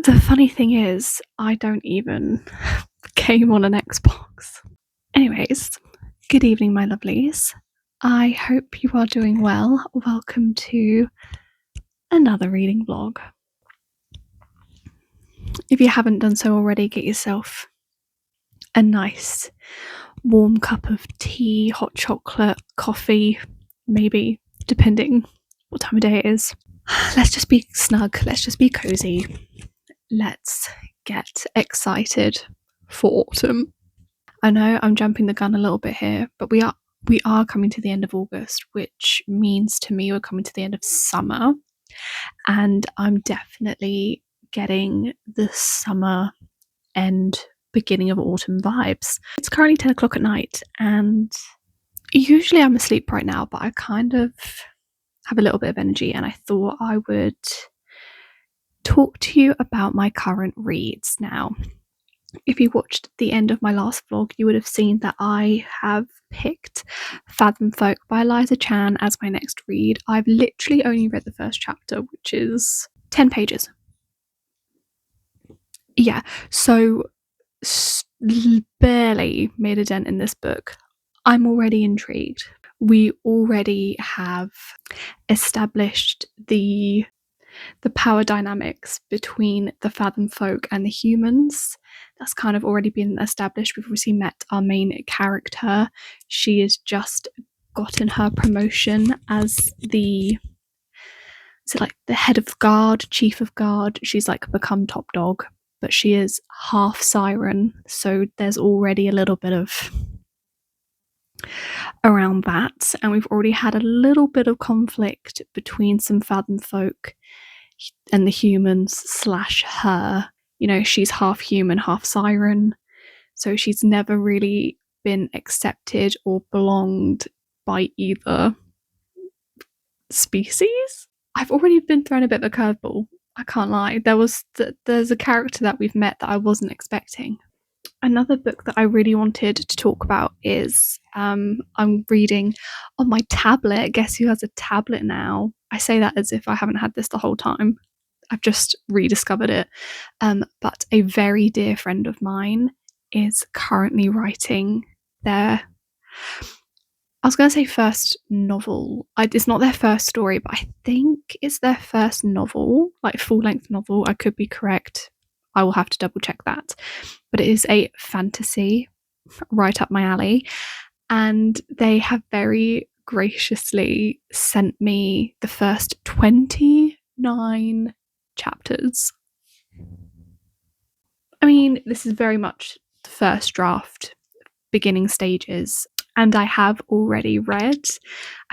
The funny thing is, I don't even game on an Xbox. Anyways, good evening, my lovelies. I hope you are doing well. Welcome to another reading vlog. If you haven't done so already, get yourself a nice warm cup of tea, hot chocolate, coffee, maybe, depending what time of day it is. Let's just be snug, let's just be cozy. Let's get excited for autumn. I know I'm jumping the gun a little bit here, but we are coming to the end of August, which means to me we're coming to the end of summer, and I'm definitely getting the summer and beginning of autumn vibes. It's currently 10 o'clock at night, and usually I'm asleep right now, but I kind of have a little bit of energy, and I thought I would talk to you about my current reads now. If you watched the end of my last vlog, you would have seen that I have picked Fathomfolk by Eliza Chan as my next read. I've literally only read the first chapter, which is 10 pages. Yeah, so barely made a dent in this book. I'm already intrigued. We already have established the power dynamics between the Fathomfolk and the humans. That's kind of already been established. We've obviously met our main character. She has just gotten her promotion as the head of guard, chief of guard. She's like become top dog, but she is half siren, so there's already a little bit of around that, and we've already had a little bit of conflict between some Fathomfolk and the humans / her. You know, she's half human, half siren, so she's never really been accepted or belonged by either species. I've already been thrown a bit of a curveball, I can't lie. There's a character that we've met that I wasn't expecting. Another book that I really wanted to talk about is I'm reading on my tablet. Guess who has a tablet now? I say that as if I haven't had this the whole time. I've just rediscovered it. But a very dear friend of mine is currently writing their, I was going to say first novel. It's not their first story, but I think it's their first novel, like full-length novel. I could be correct. I will have to double check that. But it is a fantasy, right up my alley. And they have very graciously sent me the first 29 chapters. I mean, this is very much the first draft, beginning stages, and I have already read,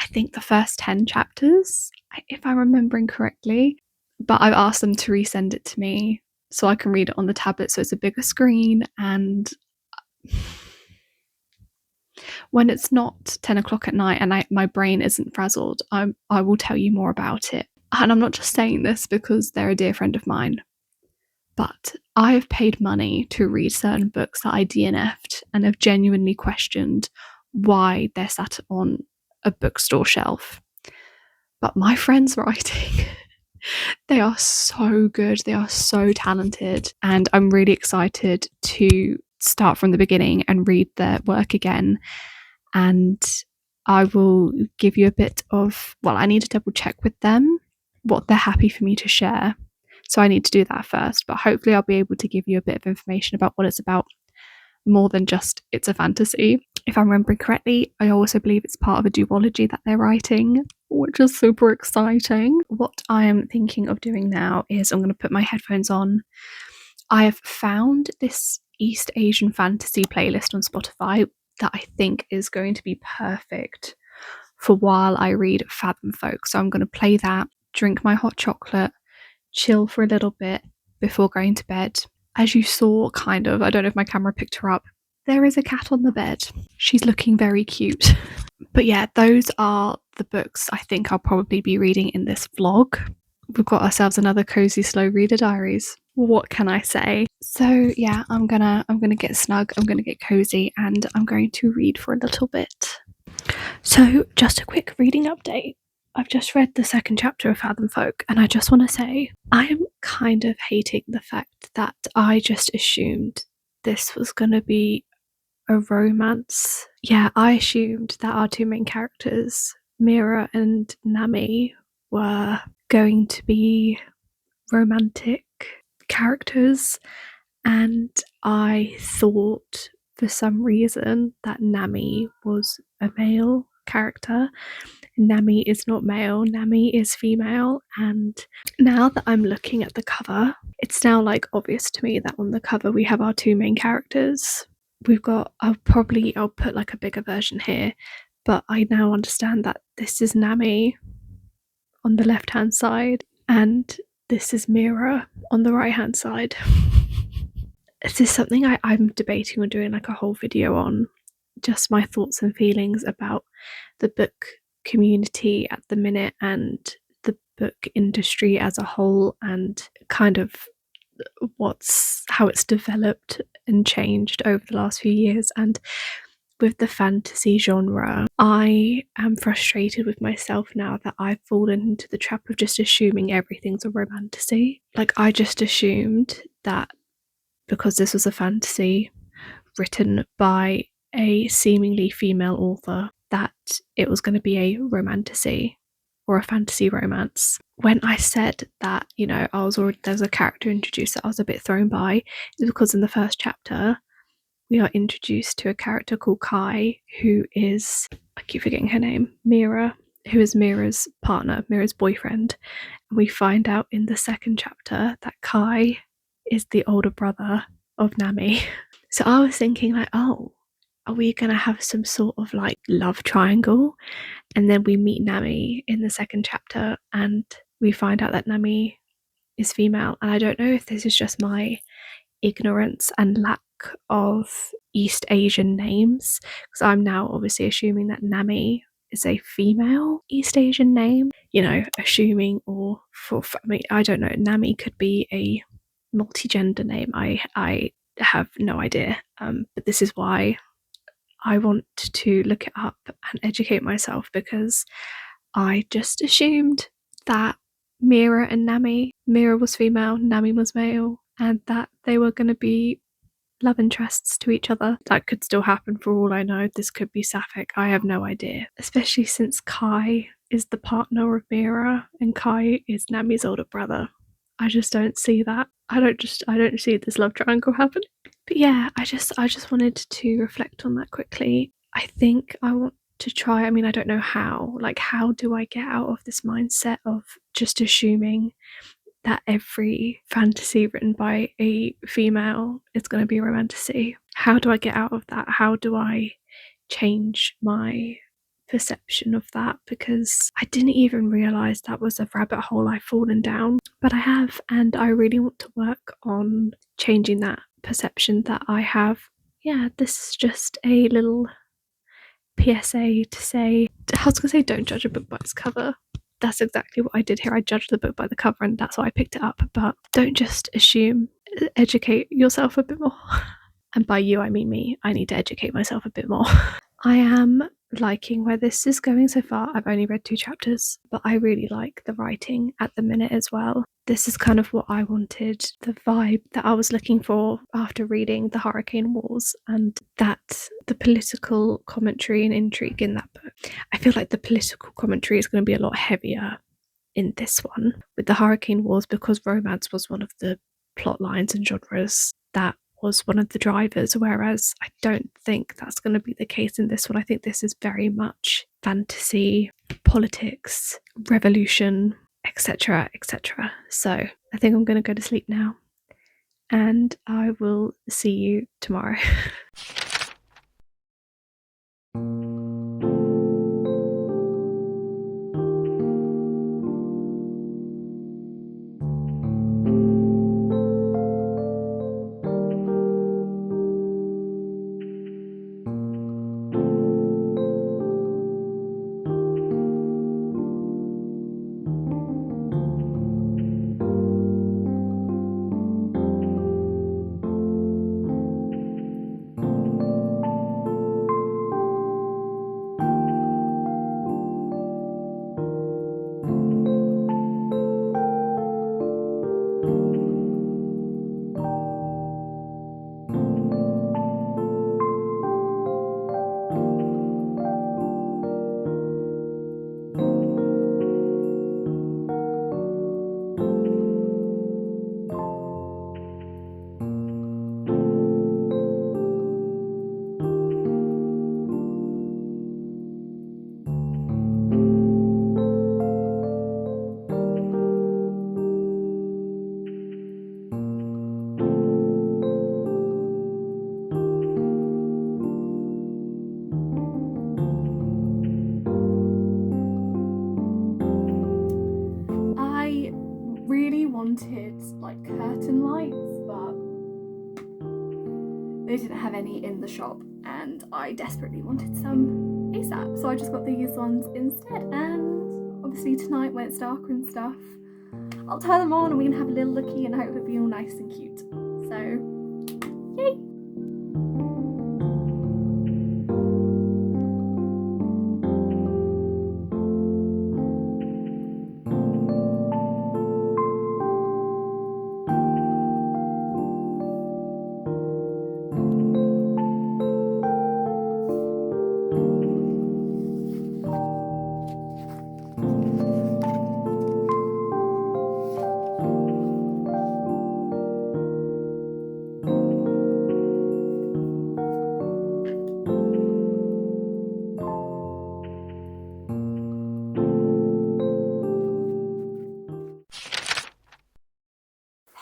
I think, the first 10 chapters, if I'm remembering correctly, but I've asked them to resend it to me so I can read it on the tablet, so it's a bigger screen, and when it's not 10 o'clock at night and my brain isn't frazzled, I will tell you more about it. And I'm not just saying this because they're a dear friend of mine, but I have paid money to read certain books that I DNF'd and have genuinely questioned why they're sat on a bookstore shelf. But my friends writing, they are so good, they are so talented, and I'm really excited to start from the beginning and read their work again. And I will give you a bit of, well, I need to double check with them what they're happy for me to share. So I need to do that first, but hopefully I'll be able to give you a bit of information about what it's about, more than just it's a fantasy. If I'm remembering correctly, I also believe it's part of a duology that they're writing, which is super exciting. What I am thinking of doing now is I'm going to put my headphones on. I have found this East Asian fantasy playlist on Spotify that I think is going to be perfect for while I read Fathomfolk. So I'm going to play that, drink my hot chocolate, chill for a little bit before going to bed. As you saw, kind of, I don't know if my camera picked her up, there is a cat on the bed. She's looking very cute. But yeah, those are the books I think I'll probably be reading in this vlog. We've got ourselves another cozy slow reader diaries. What can I say? So yeah, I'm gonna get snug, I'm gonna get cozy, and I'm going to read for a little bit. So just a quick reading update. I've just read the second chapter of Fathomfolk, and I just want to say I am kind of hating the fact that I just assumed this was going to be a romance. Yeah, I assumed that our two main characters, Mira and Nami, were going to be romantic characters, and I thought for some reason that Nami was a male character. Nami is not male, Nami is female, and now that I'm looking at the cover, it's now like obvious to me that on the cover we have our two main characters. We've got, I'll put like a bigger version here, but I now understand that this is Nami on the left hand side and this is Mira on the right hand side. This is something I'm debating on doing like a whole video on, just my thoughts and feelings about the book community at the minute and the book industry as a whole, and kind of how it's developed and changed over the last few years. And with the fantasy genre, I am frustrated with myself now that I've fallen into the trap of just assuming everything's a romantasy. Like, I just assumed that because this was a fantasy written by a seemingly female author, that it was going to be a romantasy or a fantasy romance. When I said that, there's a character introduced that I was a bit thrown by, is because in the first chapter we are introduced to a character called Kai, who is, I keep forgetting her name, Mira, who is Mira's partner, Mira's boyfriend. And we find out in the second chapter that Kai is the older brother of Nami. So I was thinking like, oh, are we going to have some sort of like love triangle? And then we meet Nami in the second chapter and we find out that Nami is female. And I don't know if this is just my ignorance and lack of East Asian names, because I'm now obviously assuming that Nami is a female East Asian name, assuming, or I don't know, Nami could be a multi-gender name. I have no idea, but this is why I want to look it up and educate myself, because I just assumed that Mira was female, Nami was male, and that they were going to be love interests to each other. That could still happen for all I know. This could be sapphic. I have no idea. Especially since Kai is the partner of Mira and Kai is Nami's older brother. I just don't see that. I don't see this love triangle happen. But yeah, I just wanted to reflect on that quickly. I think I want to try, I don't know how. Like, how do I get out of this mindset of just assuming that every fantasy written by a female is going to be a romantasy? How do I get out of that? How do I change my perception of that? Because I didn't even realize that was a rabbit hole I've fallen down, but I have, and I really want to work on changing that perception that I have. Yeah, this is just a little PSA to say, I was going to say don't judge a book by its cover. That's exactly what I did here. I judged the book by the cover and that's why I picked it up. But don't just assume, educate yourself a bit more. And by you, I mean me. I need to educate myself a bit more. I am liking where this is going so far. I've only read 2 chapters, but I really like the writing at the minute as well. This is kind of what I wanted, the vibe that I was looking for after reading The Hurricane Wars, and that the political commentary and intrigue in that book. I feel like the political commentary is going to be a lot heavier in this one with The Hurricane Wars, because romance was one of the plot lines and genres that was one of the drivers, whereas I don't think that's going to be the case in this one. I think this is very much fantasy, politics, revolution, etc., etc. So I think I'm going to go to sleep now, and I will see you tomorrow. wanted like curtain lights, but they didn't have any in the shop and I desperately wanted some ASAP, so I just got these ones instead. And obviously tonight when it's darker and stuff, I'll turn them on and we can have a little looky and hope it'll be all nice and cute. So, yay!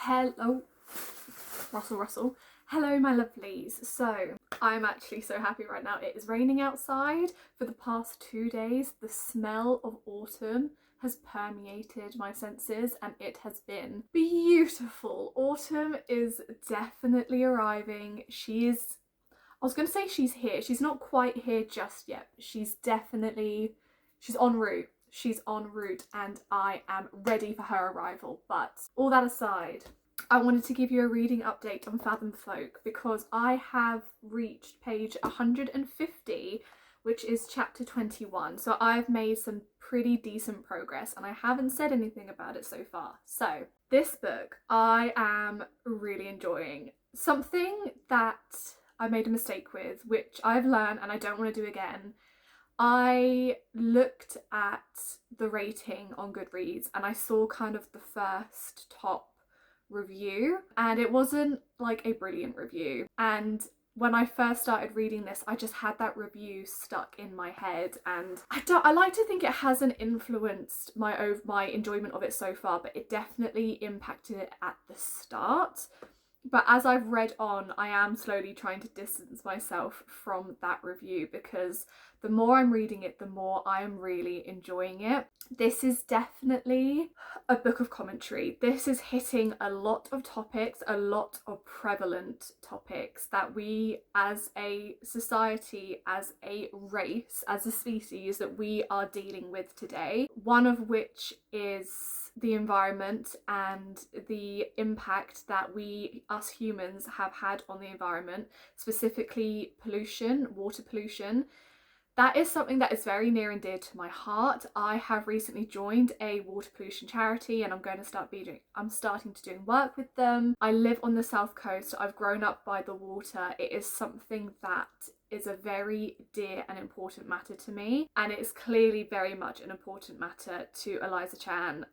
Hello, Russell. Hello, my lovelies. So, I'm actually so happy right now. It is raining outside. For the past 2 days, the smell of autumn has permeated my senses and it has been beautiful. Autumn is definitely arriving. I was going to say she's here. She's not quite here just yet. She's en route. She's en route and I am ready for her arrival. But all that aside, I wanted to give you a reading update on Fathomfolk because I have reached page 150, which is chapter 21. So I've made some pretty decent progress and I haven't said anything about it so far. So this book I am really enjoying. Something that I made a mistake with, which I've learned and I don't want to do again. I looked at the rating on Goodreads and I saw kind of the first top review and it wasn't like a brilliant review, and when I first started reading this I just had that review stuck in my head, and I like to think it hasn't influenced my enjoyment of it so far, but it definitely impacted it at the start. But as I've read on, I am slowly trying to distance myself from that review because the more I'm reading it, the more I am really enjoying it. This is definitely a book of commentary. This is hitting a lot of topics, a lot of prevalent topics that we as a society, as a race, as a species, that we are dealing with today. One of which is the environment and the impact that we, us humans, have had on the environment, specifically pollution, water pollution. That is something that is very near and dear to my heart. I have recently joined a water pollution charity and I'm starting to do work with them. I live on the south coast. I've grown up by the water. It is something that is a very dear and important matter to me, and it's clearly very much an important matter to Eliza Chan.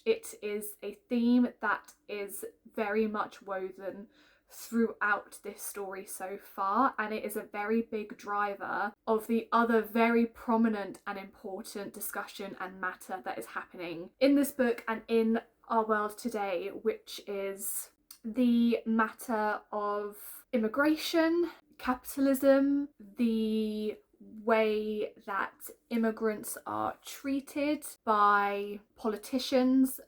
It is a theme that is very much woven throughout this story so far, and it is a very big driver of the other very prominent and important discussion and matter that is happening in this book and in our world today, which is the matter of immigration, capitalism, the way that immigrants are treated by politicians,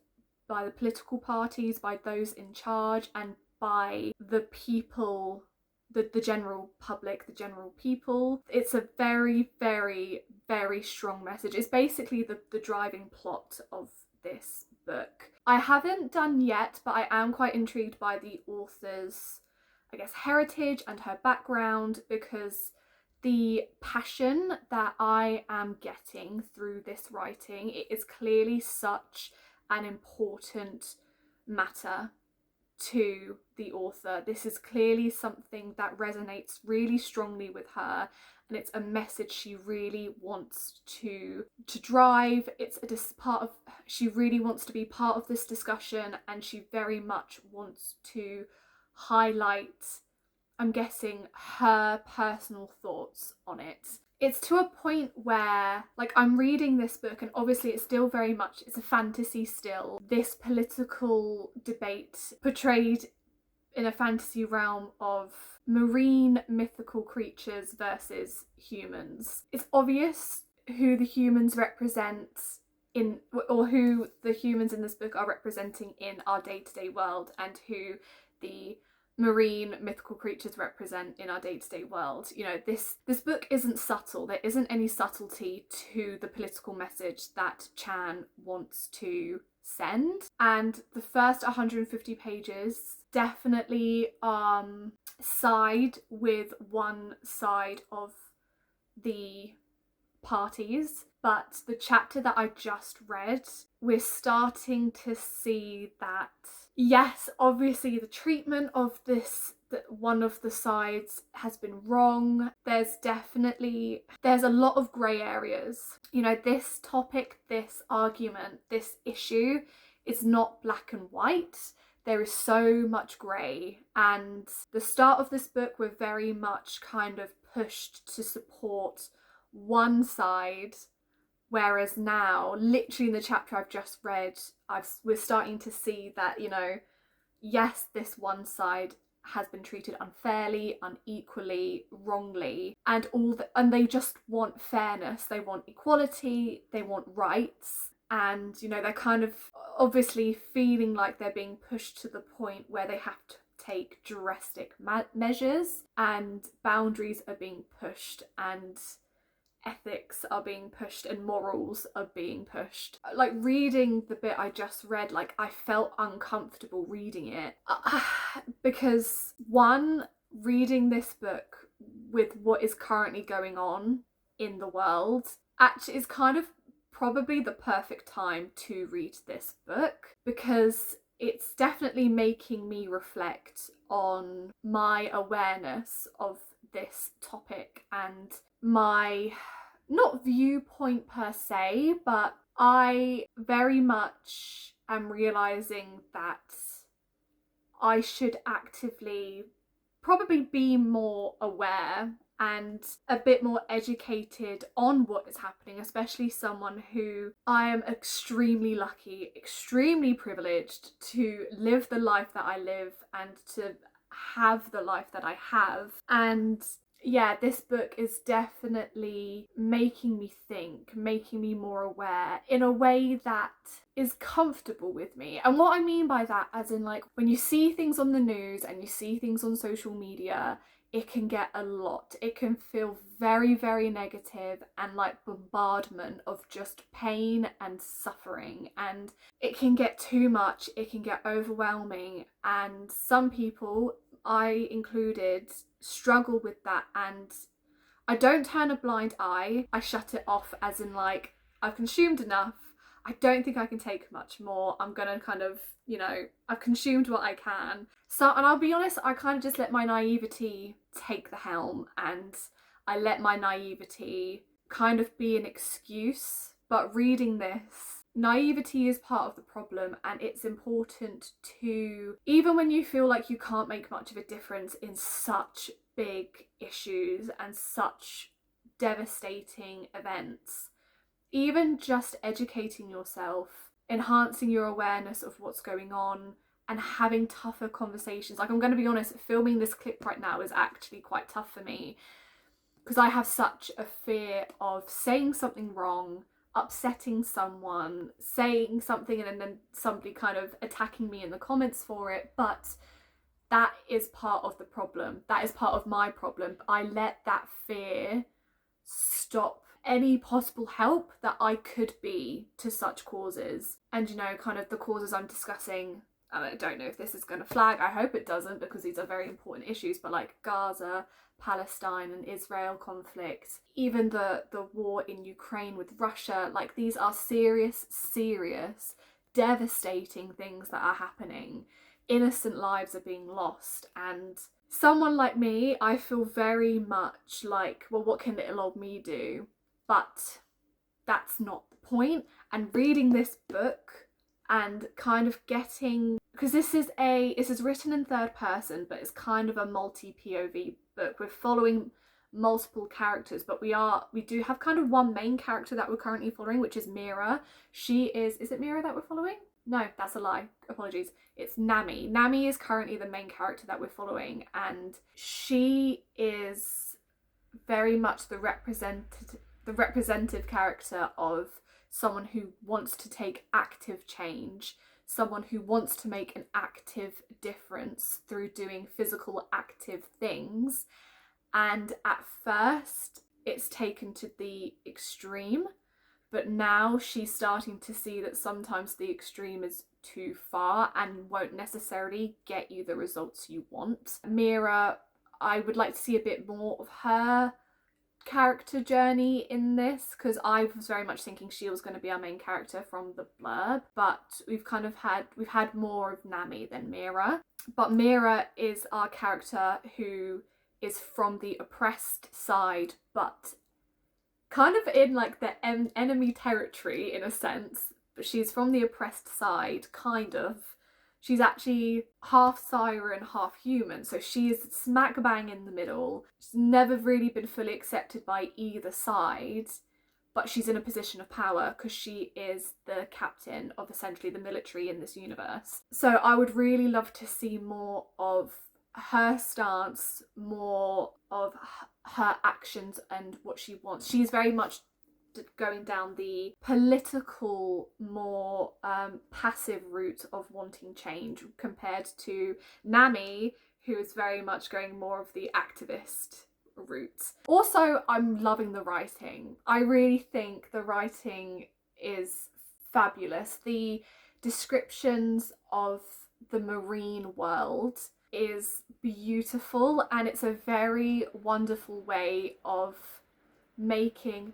by the political parties, by those in charge, and by the people, the general public, the general people. It's a very, very, very strong message. It's basically the driving plot of this book. I haven't done yet, but I am quite intrigued by the author's, I guess, heritage and her background, because the passion that I am getting through this writing, it is clearly such an important matter to the author. This is clearly something that resonates really strongly with her, and it's a message she really wants to drive. She really wants to be part of this discussion, and she very much wants to highlight, I'm guessing, her personal thoughts on it. It's to a point where, like, I'm reading this book and obviously it's still very much, it's a fantasy still. This political debate portrayed in a fantasy realm of marine mythical creatures versus humans. It's obvious who the humans represent in, or who the humans in this book are representing in our day-to-day world, and who the marine mythical creatures represent in our day-to-day world. You know, this book isn't subtle. There isn't any subtlety to the political message that Chan wants to send. And the first 150 pages definitely side with one side of the parties, but the chapter that I just read, we're starting to see that, yes, obviously the treatment of this, that one of the sides has been wrong. There's a lot of grey areas. You know, this topic, this argument, this issue is not black and white. There is so much grey, and the start of this book, we're very much kind of pushed to support one side, whereas now, literally in the chapter I've just read, we're starting to see that, you know, yes, this one side has been treated unfairly, unequally, wrongly, and they just want fairness, they want equality, they want rights. And, you know, they're kind of obviously feeling like they're being pushed to the point where they have to take drastic measures, and boundaries are being pushed, and ethics are being pushed, and morals are being pushed. Like, reading the bit I just read, like, I felt uncomfortable reading it because, one, reading this book with what is currently going on in the world actually is kind of probably the perfect time to read this book, because it's definitely making me reflect on my awareness of this topic and my, not viewpoint per se, but I very much am realizing that I should actively probably be more aware and a bit more educated on what is happening, especially someone who, I am extremely lucky, extremely privileged to live the life that I live and to have the life that I have. And yeah, this book is definitely making me think, making me more aware in a way that is comfortable with me. And what I mean by that, as in, like, when you see things on the news and you see things on social media, it can get a lot. It can feel very, very negative and like bombardment of just pain and suffering. And it can get too much, it can get overwhelming. And some people, I included, struggle with that. And I don't turn a blind eye. I shut it off, as in, like, I've consumed enough. I don't think I can take much more. I'm gonna kind of, you know, I've consumed what I can. So, and I'll be honest, I kind of just let my naivety take the helm, and I let my naivety kind of be an excuse. But reading this, naivety is part of the problem, and it's important to, even when you feel like you can't make much of a difference in such big issues and such devastating events, even just educating yourself, enhancing your awareness of what's going on, and having tougher conversations. Like, I'm going to be honest, filming this clip right now is actually quite tough for me, because I have such a fear of saying something wrong, upsetting someone, saying something and then somebody kind of attacking me in the comments for it. But that is part of the problem. That is part of my problem. I let that fear stop any possible help that I could be to such causes. And, you know, kind of the causes I'm discussing, I don't know if this is going to flag, I hope it doesn't, because these are very important issues, but like Gaza, Palestine and Israel conflict, even the war in Ukraine with Russia, like, these are serious, devastating things that are happening. Innocent lives are being lost, and someone like me, I feel very much like, well, what can little old me do? But that's not the point. And reading this book and kind of getting, because this is written in third person, but it's kind of a multi POV book. We're following multiple characters, but we do have kind of one main character that we're currently following, which is Mira. Is it Mira that we're following? No, that's a lie. Apologies. It's Nami. Nami is currently the main character that we're following, and she is very much the representative character of someone who wants to take active change, someone who wants to make an active difference through doing physical active things. And at first, it's taken to the extreme, but now she's starting to see that sometimes the extreme is too far and won't necessarily get you the results you want. Mira, I would like to see a bit more of her character journey in this, because I was very much thinking she was going to be our main character from the blurb, but we've had more of Nami than Mira. But Mira is our character who is from the oppressed side, but kind of in like the enemy territory in a sense. But she's from the oppressed side, kind of. She's actually half siren, half human, so she is smack bang in the middle. She's never really been fully accepted by either side, but she's in a position of power because she is the captain of essentially the military in this universe. So I would really love to see more of her stance, more of her actions and what she wants. She's very much going down the political, more passive route of wanting change, compared to Nami, who is very much going more of the activist route. Also, I'm loving the writing. I really think the writing is fabulous. The descriptions of the marine world is beautiful, and it's a very wonderful way of making,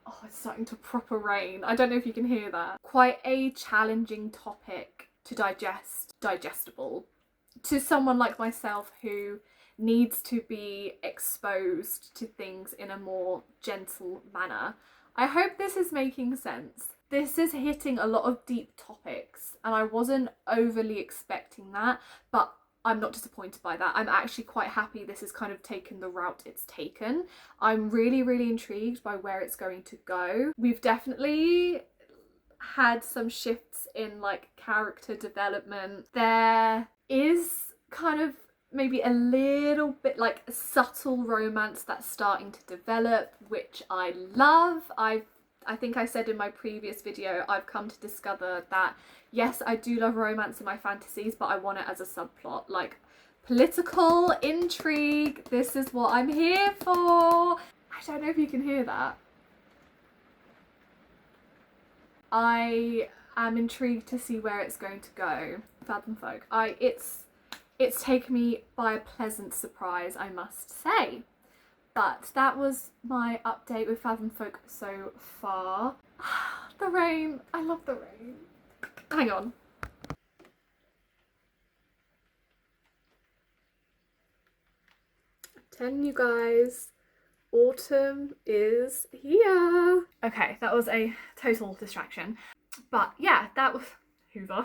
oh, it's starting to proper rain. I don't know if you can hear that. Quite a challenging topic to digestible to someone like myself who needs to be exposed to things in a more gentle manner. I hope this is making sense. This is hitting a lot of deep topics, and I wasn't overly expecting that, but I'm not disappointed by that. I'm actually quite happy this has kind of taken the route it's taken. I'm really, really intrigued by where it's going to go. We've definitely had some shifts in like character development. There is kind of maybe a little bit like a subtle romance that's starting to develop, which I love. I think I said in my previous video, I've come to discover that yes, I do love romance in my fantasies, but I want it as a subplot, like political intrigue. This is what I'm here for. I don't know if you can hear that. I am intrigued to see where it's going to go. Fathomfolk. It's taken me by a pleasant surprise, I must say. But that was my update with Fathomfolk so far. The rain. I love the rain. Hang on. I'm telling you guys, autumn is here. Okay, that was a total distraction. But yeah, that was Hoover.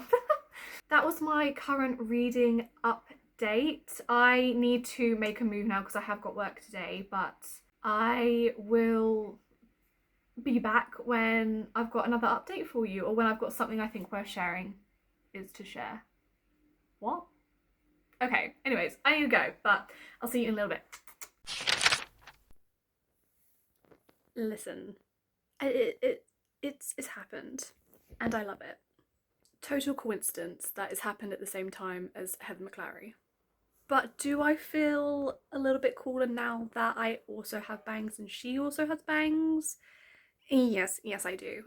That was my current reading update. I need to make a move now because I have got work today, but I will be back when I've got another update for you, or when I've got something I think worth sharing is to share. What? Okay, anyways, I need to go, but I'll see you in a little bit. Listen, it's happened, and I love it. Total coincidence that it's happened at the same time as Heather McClary. But do I feel a little bit cooler now that I also have bangs and she also has bangs? Yes, I do.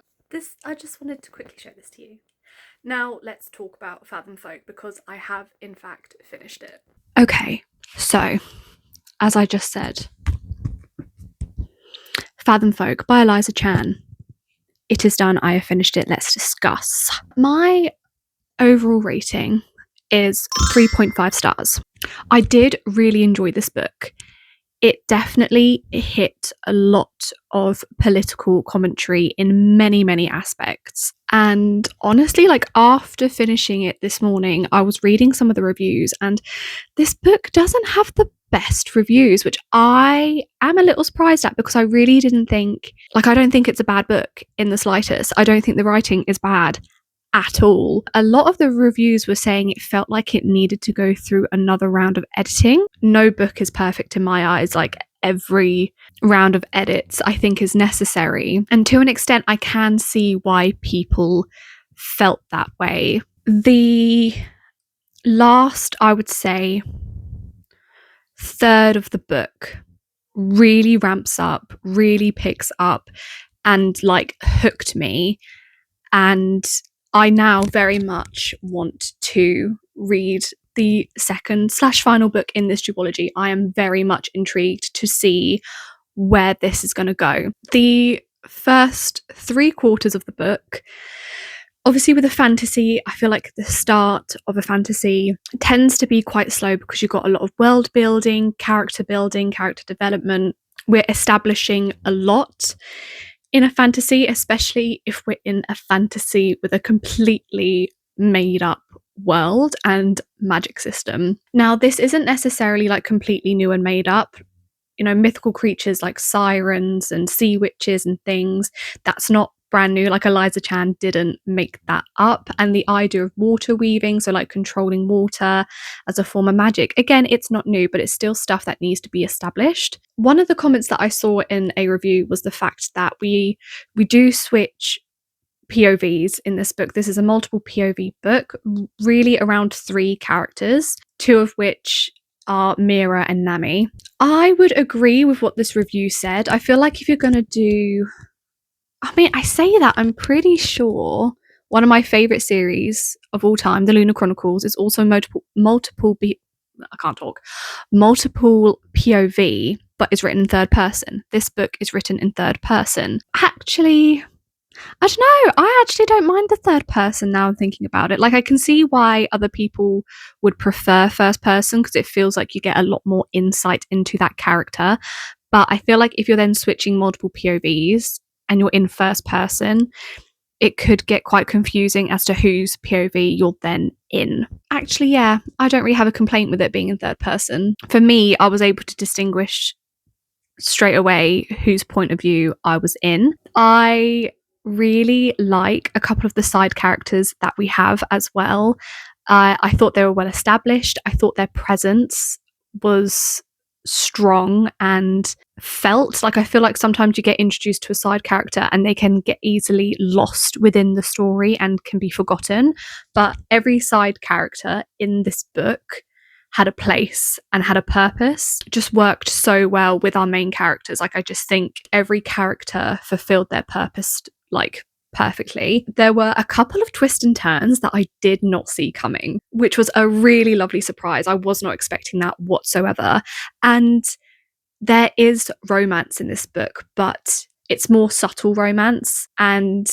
I just wanted to quickly show this to you. Now let's talk about Fathomfolk, because I have in fact finished it. Okay, so as I just said, Fathomfolk by Eliza Chan. It is done. I have finished it. Let's discuss. My overall rating is 3.5 stars. I did really enjoy this book. It definitely hit a lot of political commentary in many, many aspects. And honestly, like after finishing it this morning, I was reading some of the reviews, and this book doesn't have the best reviews, which I am a little surprised at, because I really didn't think, like, I don't think it's a bad book in the slightest. I don't think the writing is bad at all. A lot of the reviews were saying it felt like it needed to go through another round of editing. No book is perfect in my eyes. Like, every round of edits I think is necessary. And to an extent, I can see why people felt that way. The last, I would say, third of the book really ramps up, really picks up, and like hooked me. And I now very much want to read the second / final book in this duology. I am very much intrigued to see where this is going to go. The first 3/4 of the book, obviously with a fantasy, I feel like the start of a fantasy tends to be quite slow because you've got a lot of world building, character development. We're establishing a lot in a fantasy, especially if we're in a fantasy with a completely made up world and magic system. Now, this isn't necessarily like completely new and made up. You know, mythical creatures like sirens and sea witches and things, that's not brand new. Like Eliza Chan didn't make that up. And the idea of water weaving, so like controlling water as a form of magic, again, it's not new, but it's still stuff that needs to be established. One of the comments that I saw in a review was the fact that we do switch POVs in this book. This is a multiple POV book, really around 3 characters, 2 of which are Mira and Nami. I would agree with what this review said. I feel like if you're going to do... I mean, I say that, I'm pretty sure one of my favourite series of all time, The Lunar Chronicles, is also multiple POV, but is written in third person. This book is written in third person. Actually, I don't know. I actually don't mind the third person now I'm thinking about it. Like, I can see why other people would prefer first person because it feels like you get a lot more insight into that character. But I feel like if you're then switching multiple POVs and you're in first person, it could get quite confusing as to whose POV you're then in. Actually, yeah, I don't really have a complaint with it being in third person. For me, I was able to distinguish straight away whose point of view I was in. I really like a couple of the side characters that we have as well. I thought they were well established. I thought their presence was strong and felt. Like, I feel like sometimes you get introduced to a side character and they can get easily lost within the story and can be forgotten. But every side character in this book had a place and had a purpose. It just worked so well with our main characters. Like, I just think every character fulfilled their purpose like perfectly. There were a couple of twists and turns that I did not see coming, which was a really lovely surprise. I was not expecting that whatsoever. And there is romance in this book, but it's more subtle romance. And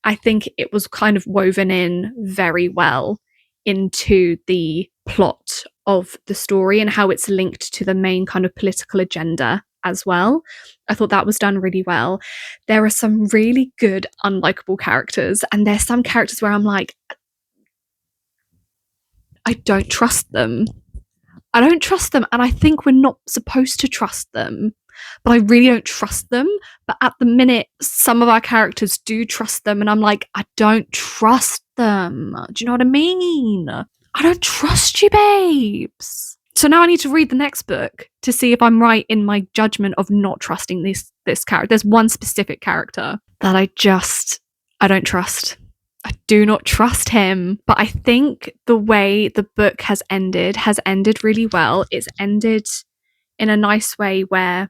I think it was kind of woven in very well into the plot of the story and how it's linked to the main kind of political agenda as well. I thought that was done really well. There are some really good unlikable characters, and there's some characters where I'm like, I don't trust them. I don't trust them, and I think we're not supposed to trust them, but I really don't trust them. But at the minute, some of our characters do trust them, and I'm like, I don't trust them. Do you know what I mean? I don't trust you, babes. So now I need to read the next book to see if I'm right in my judgment of not trusting this character. There's one specific character that I don't trust. I do not trust him. But I think the way the book has ended really well. It's ended in a nice way where,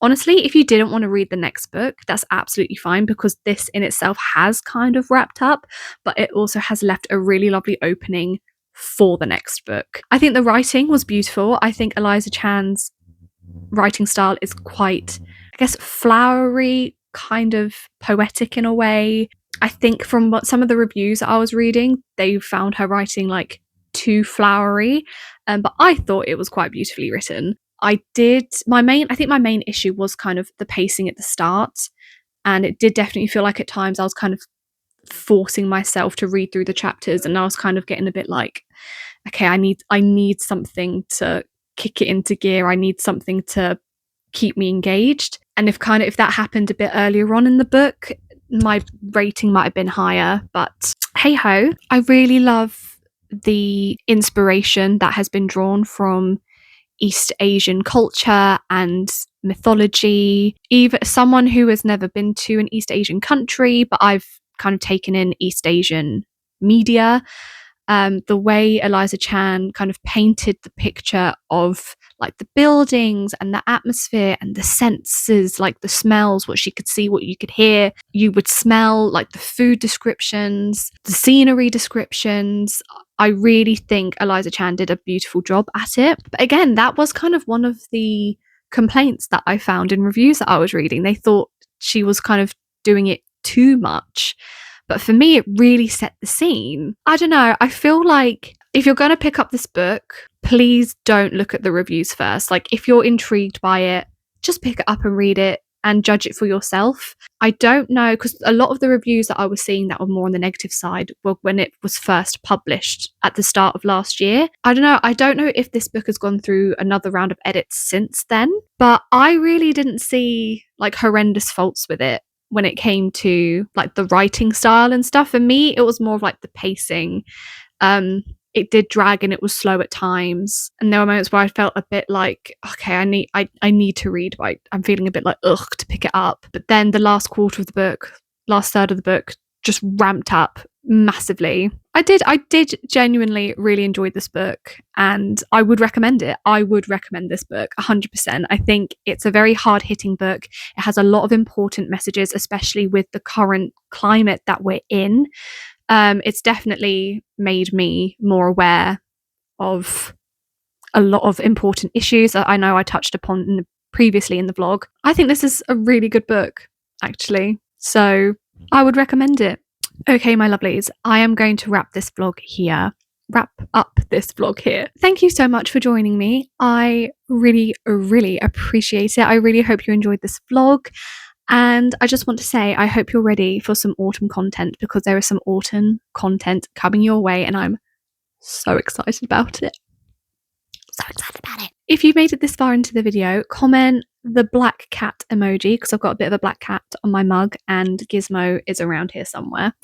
honestly, if you didn't want to read the next book, that's absolutely fine, because this in itself has kind of wrapped up, but it also has left a really lovely opening for the next book. I think the writing was beautiful. I think Eliza Chan's writing style is quite, I guess, flowery, kind of poetic in a way. I think from what some of the reviews I was reading, they found her writing like too flowery, but I thought it was quite beautifully written. I think my main issue was kind of the pacing at the start, and it did definitely feel like at times I was kind of forcing myself to read through the chapters, and I was kind of getting a bit like, okay, I need something to kick it into gear. I need something to keep me engaged. And if that happened a bit earlier on in the book, my rating might have been higher. But hey ho, I really love the inspiration that has been drawn from East Asian culture and mythology. Even someone who has never been to an East Asian country, but I've kind of taken in East Asian media. The way Eliza Chan kind of painted the picture of like the buildings and the atmosphere and the senses, like the smells, what she could see, what you could hear, you would smell, like the food descriptions, the scenery descriptions. I really think Eliza Chan did a beautiful job at it. But again, that was kind of one of the complaints that I found in reviews that I was reading. They thought she was kind of doing it too much. But for me, it really set the scene. I don't know. I feel like if you're going to pick up this book, please don't look at the reviews first. Like, if you're intrigued by it, just pick it up and read it and judge it for yourself. I don't know, because a lot of the reviews that I was seeing that were more on the negative side were when it was first published at the start of last year. I don't know. I don't know if this book has gone through another round of edits since then, but I really didn't see like horrendous faults with it when it came to like the writing style and stuff. For me, it was more of like the pacing. It did drag and it was slow at times, and there were moments where I felt a bit like, okay, I need to read, but I'm feeling a bit like ugh to pick it up. But then the last quarter of the book, last third of the book, just ramped up massively. I did genuinely really enjoy this book, and I would recommend it. I would recommend this book 100%. I think it's a very hard-hitting book. It has a lot of important messages, especially with the current climate that we're in. It's definitely made me more aware of a lot of important issues that I know I touched upon previously in the vlog. I think this is a really good book, actually. So I would recommend it. Okay, my lovelies, I am going to wrap up this vlog here. Thank you so much for joining me. I really, really appreciate it. I really hope you enjoyed this vlog. And I just want to say, I hope you're ready for some autumn content, because there is some autumn content coming your way and I'm so excited about it. So excited about it. If you've made it this far into the video, comment the black cat emoji, because I've got a bit of a black cat on my mug and Gizmo is around here somewhere.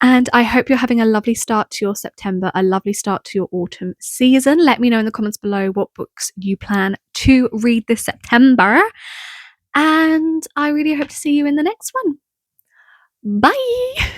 And I hope you're having a lovely start to your September, a lovely start to your autumn season. Let me know in the comments below what books you plan to read this September. And I really hope to see you in the next one. Bye!